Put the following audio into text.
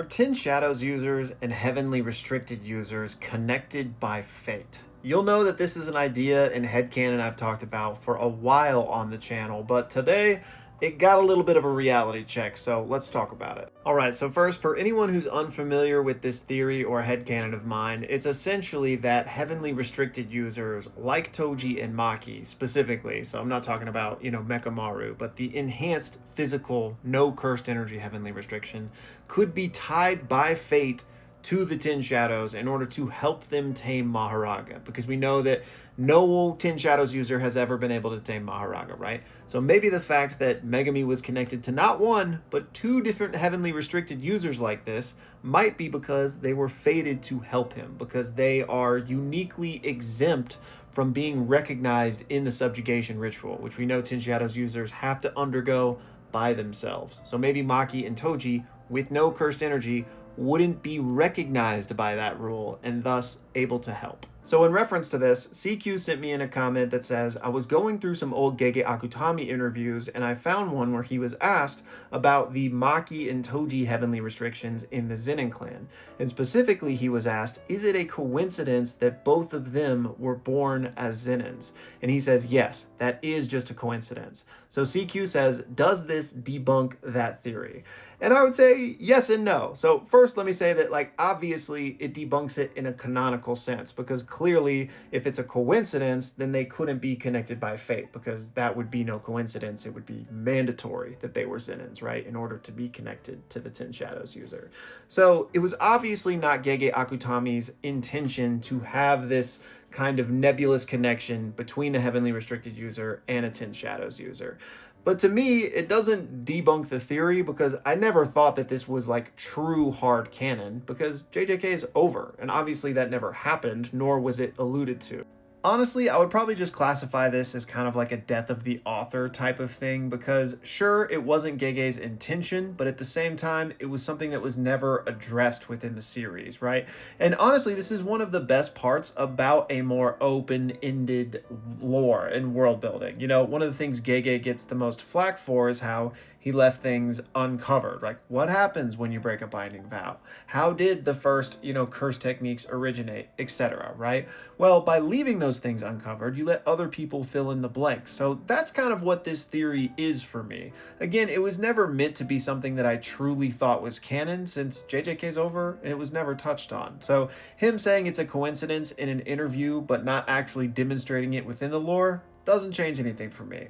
Are Tin Shadows users and Heavenly Restricted users connected by fate? You'll know that this is an idea and headcanon I've talked about for a while on the channel, but today it got a little bit of a reality check, so let's talk about it. Alright, so first, for anyone who's unfamiliar with this theory or headcanon of mine, it's essentially that Heavenly Restricted users, like Toji and Maki specifically, so I'm not talking about, Mechamaru, but the enhanced physical, no cursed energy Heavenly Restriction, could be tied by fate to the Tin Shadows in order to help them tame Maharaga, because we know that no Tin Shadows user has ever been able to tame Maharaga, right? So maybe the fact that Megami was connected to not one, but two different heavenly restricted users like this might be because they were fated to help him, because they are uniquely exempt from being recognized in the subjugation ritual, which we know Tin Shadows users have to undergo by themselves. So maybe Maki and Toji, with no cursed energy, wouldn't be recognized by that rule and thus able to help. So in reference to this, CQ sent me in a comment that says, I was going through some old Gege Akutami interviews and I found one where he was asked about the Maki and Toji heavenly restrictions in the Zenin clan. And specifically he was asked, is it a coincidence that both of them were born as Zenins? And he says, yes, that is just a coincidence. So CQ says, does this debunk that theory? And I would say yes and no. So first, let me say that, obviously it debunks it in a canonical sense, because clearly if it's a coincidence, then they couldn't be connected by fate, because that would be no coincidence. It would be mandatory that they were Zenins, right, in order to be connected to the Tin Shadows user. So it was obviously not Gege Akutami's intention to have this kind of nebulous connection between a heavenly restricted user and a Tin Shadows user. But to me, it doesn't debunk the theory, because I never thought that this was true hard canon, because JJK is over, and obviously that never happened, nor was it alluded to. Honestly, I would probably just classify this as kind of like a death of the author type of thing, because sure, it wasn't Gege's intention, but at the same time, it was something that was never addressed within the series, right? And honestly, this is one of the best parts about a more open-ended lore and world building. One of the things Gege gets the most flack for is how he left things uncovered. Like, what happens when you break a binding vow? How did the first, curse techniques originate, etc., right? Well, by leaving those things uncovered, you let other people fill in the blanks. So that's kind of what this theory is for me. Again, it was never meant to be something that I truly thought was canon, since JJK's over and it was never touched on. So him saying it's a coincidence in an interview but not actually demonstrating it within the lore doesn't change anything for me.